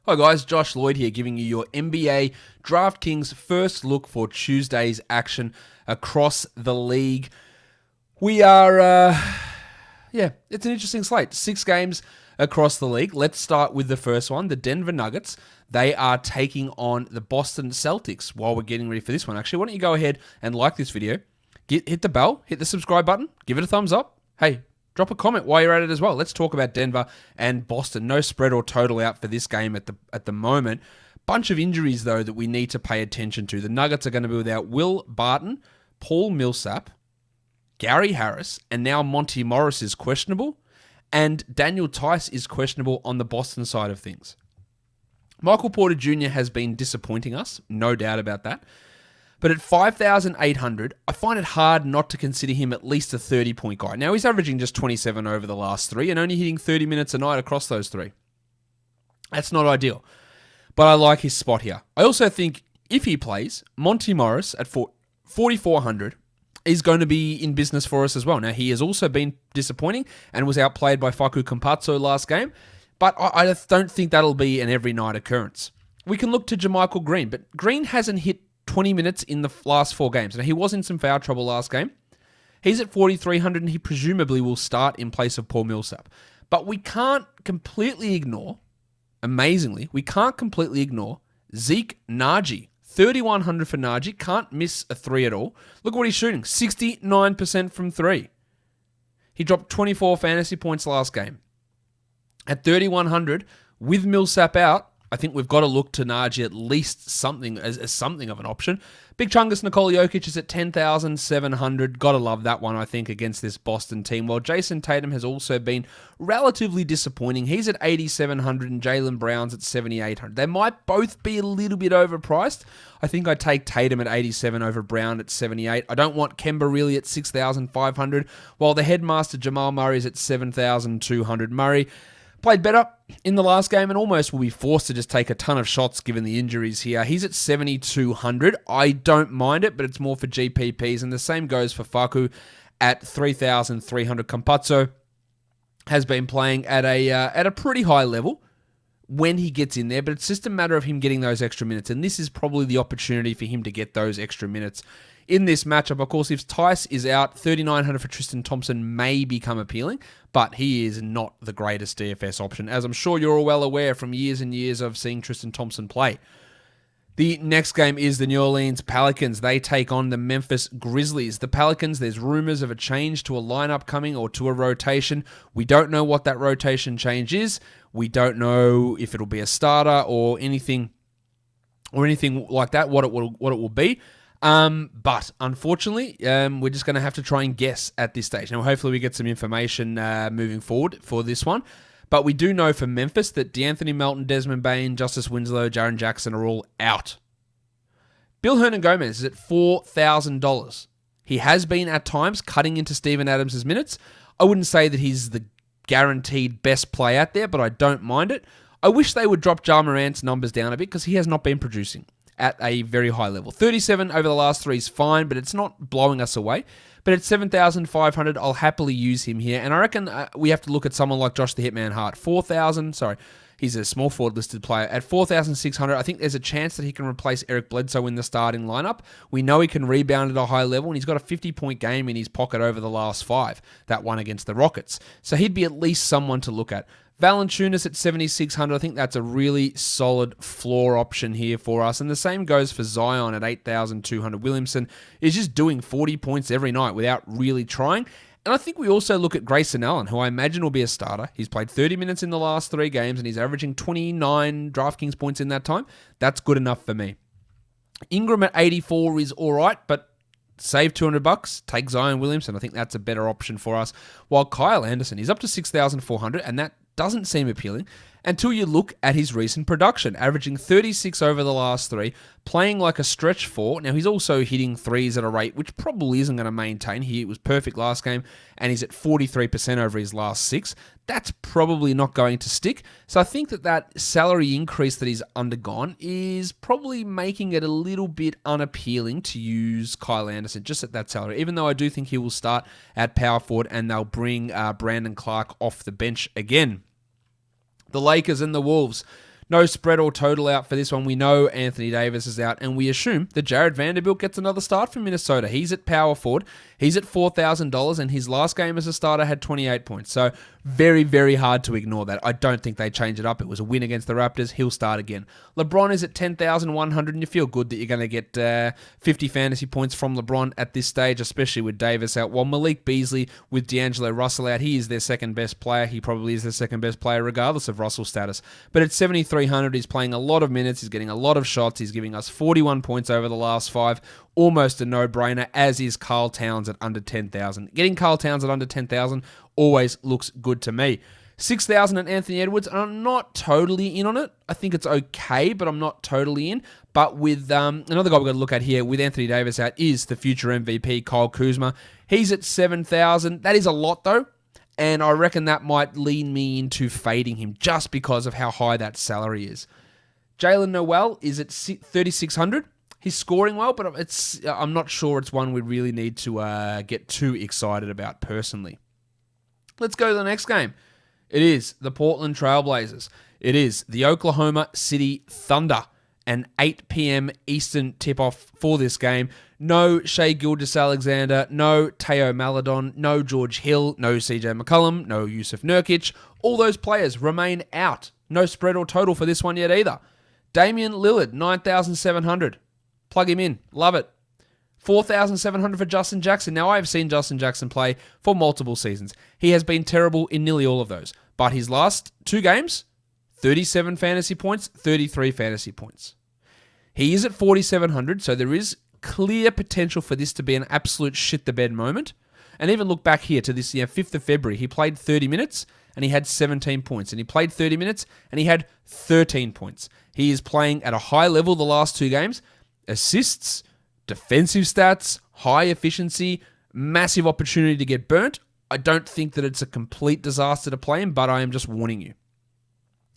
Hi guys, Josh Lloyd here giving you your NBA DraftKings first look for Tuesday's action across the league. We are, it's an interesting slate. 6 games across the league. Let's start with the first one, the Denver Nuggets. They are taking on the Boston Celtics. While we're getting ready for this one, actually, why don't you go ahead and like this video, hit the bell, hit the subscribe button, give it a thumbs up. Hey, drop a comment while you're at it as well. Let's talk about Denver and Boston. No spread or total out for this game at the moment. Bunch of injuries, though, that we need to pay attention to. The Nuggets are going to be without Will Barton, Paul Millsap, Gary Harris, and now Monty Morris is questionable, and Daniel Tice is questionable on the Boston side of things. Michael Porter Jr. has been disappointing us, no doubt about that. But at 5,800, I find it hard not to consider him at least a 30-point guy. Now, he's averaging just 27 over the last 3 and only hitting 30 minutes a night across those 3. That's not ideal. But I like his spot here. I also think if he plays, Monty Morris at 4,400 is going to be in business for us as well. Now, he has also been disappointing and was outplayed by Facu Campazzo last game, but I don't think that'll be an every-night occurrence. We can look to JaMychal Green, but Green hasn't hit 20 minutes in the last 4 games. Now, he was in some foul trouble last game. He's at 4,300, and he presumably will start in place of Paul Millsap. But we can't completely ignore, amazingly, Zeke Naji. 3,100 for Naji. Can't miss a 3 at all. Look at what he's shooting. 69% from 3. He dropped 24 fantasy points last game. At 3,100, with Millsap out, I think we've got to look to Naji at least something as something of an option. Big Chungus Nikola Jokic is at 10,700. Got to love that one, I think, against this Boston team. While Jason Tatum has also been relatively disappointing. He's at 8,700 and Jaylen Brown's at 7,800. They might both be a little bit overpriced. I think I take Tatum at 87 over Brown at 78. I don't want Kemba really at 6,500, while the headmaster Jamal Murray is at 7,200. Murray played better in the last game and almost will be forced to just take a ton of shots given the injuries here. He's at 7,200. I don't mind it, but it's more for GPPs. And the same goes for Facu at 3,300. Campazzo has been playing at a pretty high level when he gets in there, but it's just a matter of him getting those extra minutes. And this is probably the opportunity for him to get those extra minutes in this matchup. Of course, if Tice is out, 3,900 for Tristan Thompson may become appealing, but he is not the greatest DFS option, as I'm sure you're all well aware from years and years of seeing Tristan Thompson play. The next game is the New Orleans Pelicans. They take on the Memphis Grizzlies. The Pelicans, there's rumors of a change to a lineup coming or to a rotation. We don't know what that rotation change is. We don't know if it'll be a starter or anything like that, what it will be. But unfortunately, we're just going to have to try and guess at this stage. Now, hopefully we get some information moving forward for this one. But we do know for Memphis that DeAnthony Melton, Desmond Bane, Justice Winslow, Jaren Jackson are all out. Bill Hernan-Gomez is at $4,000. He has been at times cutting into Steven Adams' minutes. I wouldn't say that he's the guaranteed best play out there, but I don't mind it. I wish they would drop Ja Morant's numbers down a bit because he has not been producing at a very high level. 37 over the last 3 is fine, but it's not blowing us away. But at 7,500, I'll happily use him here. And I reckon we have to look at someone like Josh the Hitman Hart. He's a small forward listed player. At 4,600, I think there's a chance that he can replace Eric Bledsoe in the starting lineup. We know he can rebound at a high level, and he's got a 50-point game in his pocket over the last 5. That one against the Rockets. So he'd be at least someone to look at. Valanciunas at 7,600. I think that's a really solid floor option here for us. And the same goes for Zion at 8,200. Williamson is just doing 40 points every night without really trying. And I think we also look at Grayson Allen, who I imagine will be a starter. He's played 30 minutes in the last 3 games, and he's averaging 29 DraftKings points in that time. That's good enough for me. Ingram at 84 is all right, but save $200, take Zion Williamson. I think that's a better option for us. While Kyle Anderson is up to 6,400, and that doesn't seem appealing until you look at his recent production, averaging 36 over the last 3, playing like a stretch 4. Now, he's also hitting 3s at a rate which probably isn't going to maintain. He was perfect last game, and he's at 43% over his last 6. That's probably not going to stick. So I think that salary increase that he's undergone is probably making it a little bit unappealing to use Kyle Anderson just at that salary, even though I do think he will start at power forward and they'll bring Brandon Clark off the bench again. The Lakers and the Wolves. No spread or total out for this one. We know Anthony Davis is out, and we assume that Jared Vanderbilt gets another start for Minnesota. He's at power forward. He's at $4,000, and his last game as a starter had 28 points. So very, very hard to ignore that. I don't think they change it up. It was a win against the Raptors. He'll start again. LeBron is at 10,100, and you feel good that you're going to get 50 fantasy points from LeBron at this stage, especially with Davis out. While Malik Beasley with D'Angelo Russell out, he is their second best player. He probably is their second best player regardless of Russell's status. But at 7,300, he's playing a lot of minutes. He's getting a lot of shots. He's giving us 41 points over the last 5. Almost a no-brainer, as is Karl Towns at under 10,000. Getting Karl Towns at under 10,000 always looks good to me. 6,000 at Anthony Edwards, and I'm not totally in on it. I think it's okay, but I'm not totally in. But with another guy we've got to look at here, with Anthony Davis out, is the future MVP, Kyle Kuzma. He's at 7,000. That is a lot, though, and I reckon that might lean me into fading him just because of how high that salary is. Jalen Noel is at 3,600. He's scoring well, but I'm not sure it's one we really need to get too excited about personally. Let's go to the next game. It is the Portland Trailblazers. It is the Oklahoma City Thunder. An 8 p.m. Eastern tip-off for this game. No Shai Gilgeous-Alexander, no Teo Maledon, no George Hill, no CJ McCollum, no Yusuf Nurkic. All those players remain out. No spread or total for this one yet either. Damian Lillard, 9,700. Plug him in. Love it. 4,700 for Justin Jackson. Now, I have seen Justin Jackson play for multiple seasons. He has been terrible in nearly all of those. But his last 2 games, 37 fantasy points, 33 fantasy points. He is at 4,700, so there is clear potential for this to be an absolute shit-the-bed moment. And even look back here to this 5th of February. He played 30 minutes, and he had 17 points. And he played 30 minutes, and he had 13 points. He is playing at a high level the last 2 games. Assists, defensive stats, high efficiency, massive opportunity to get burnt. I don't think that it's a complete disaster to play him, but I am just warning you.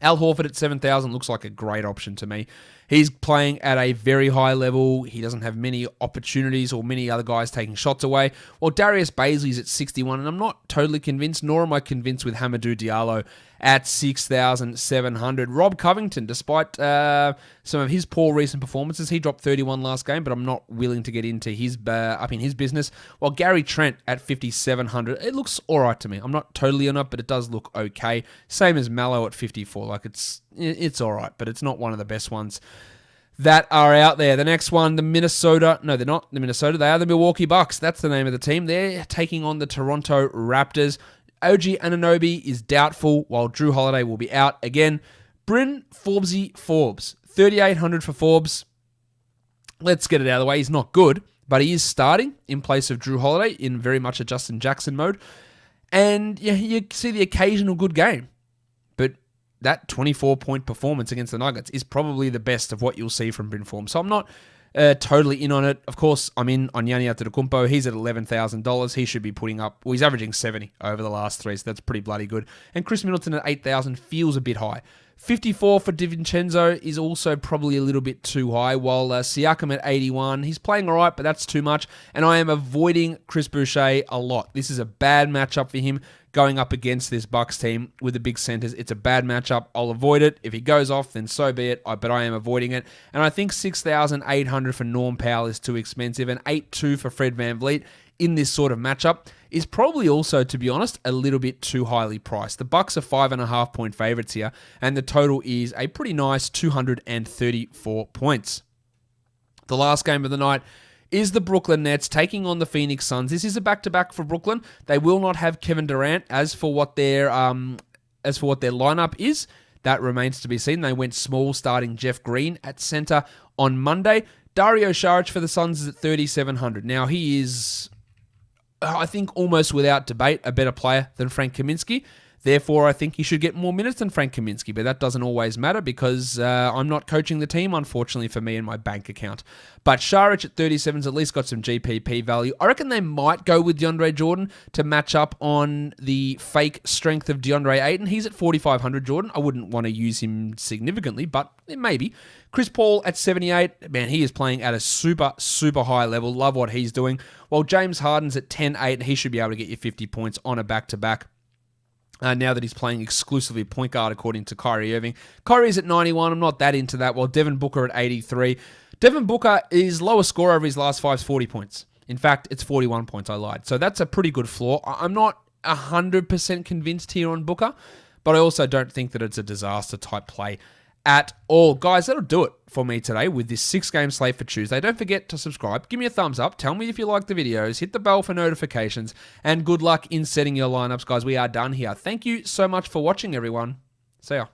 Al Horford at 7,000 looks like a great option to me. He's playing at a very high level. He doesn't have many opportunities or many other guys taking shots away. While Darius Baisley's at 61, and I'm not totally convinced, nor am I convinced with Hamidou Diallo at 6,700. Rob Covington, despite some of his poor recent performances, he dropped 31 last game, but I'm not willing to get into his up in his business. While Gary Trent at 5,700, it looks all right to me. I'm not totally on it, but it does look okay. Same as Mallow at 54. Like it's all right, but it's not one of the best ones that are out there. The next one, the Minnesota... No, they're not the Minnesota. They are the Milwaukee Bucks. That's the name of the team. They're taking on the Toronto Raptors. OG Anunoby is doubtful, while Drew Holiday will be out again. Bryn Forbes, 3,800 for Forbes. Let's get it out of the way. He's not good, but he is starting in place of Drew Holiday in very much a Justin Jackson mode. And yeah, you see the occasional good game. But that 24-point performance against the Nuggets is probably the best of what you'll see from Bryn Forbes. So I'm not totally in on it. Of course, I'm in on Giannis Antetokounmpo. He's at $11,000. He should be putting up... Well, he's averaging 70 over the last 3, so that's pretty bloody good. And Chris Middleton at 8,000 feels a bit high. 54 for DiVincenzo is also probably a little bit too high, while Siakam at 81. He's playing all right, but that's too much. And I am avoiding Chris Boucher a lot. This is a bad matchup for him going up against this Bucks team with the big centers. It's a bad matchup. I'll avoid it. If he goes off, then so be it, but I am avoiding it. And I think 6,800 for Norm Powell is too expensive, and 8,200 for Fred VanVleet in this sort of matchup is probably also, to be honest, a little bit too highly priced. The Bucks are 5.5-point favorites here, and the total is a pretty nice 234 points. The last game of the night is the Brooklyn Nets taking on the Phoenix Suns. This is a back-to-back for Brooklyn. They will not have Kevin Durant. As for what their lineup is, that remains to be seen. They went small, starting Jeff Green at center on Monday. Dario Saric for the Suns is at 3,700. Now, he is, I think, almost without debate, a better player than Frank Kaminsky. Therefore, I think he should get more minutes than Frank Kaminsky, but that doesn't always matter because I'm not coaching the team, unfortunately for me and my bank account. But Saric at 37's at least got some GPP value. I reckon they might go with DeAndre Jordan to match up on the fake strength of DeAndre Ayton. He's at 4,500, Jordan. I wouldn't want to use him significantly, but maybe. Chris Paul at 78. Man, he is playing at a super, super high level. Love what he's doing. While James Harden's at 10.8, he should be able to get you 50 points on a back-to-back. now that he's playing exclusively point guard, according to Kyrie Irving. Kyrie's at 91. I'm not that into that. While Devin Booker at 83. Devin Booker is lowest scorer over his last 5 is 40 points. In fact, it's 41 points. I lied. So that's a pretty good floor. I'm not 100% convinced here on Booker, but I also don't think that it's a disaster type play at all. Guys, that'll do it for me today with this 6-game slate for Tuesday. Don't forget to subscribe. Give me a thumbs up. Tell me if you like the videos. Hit the bell for notifications. And good luck in setting your lineups, guys. We are done here. Thank you so much for watching, everyone. See ya.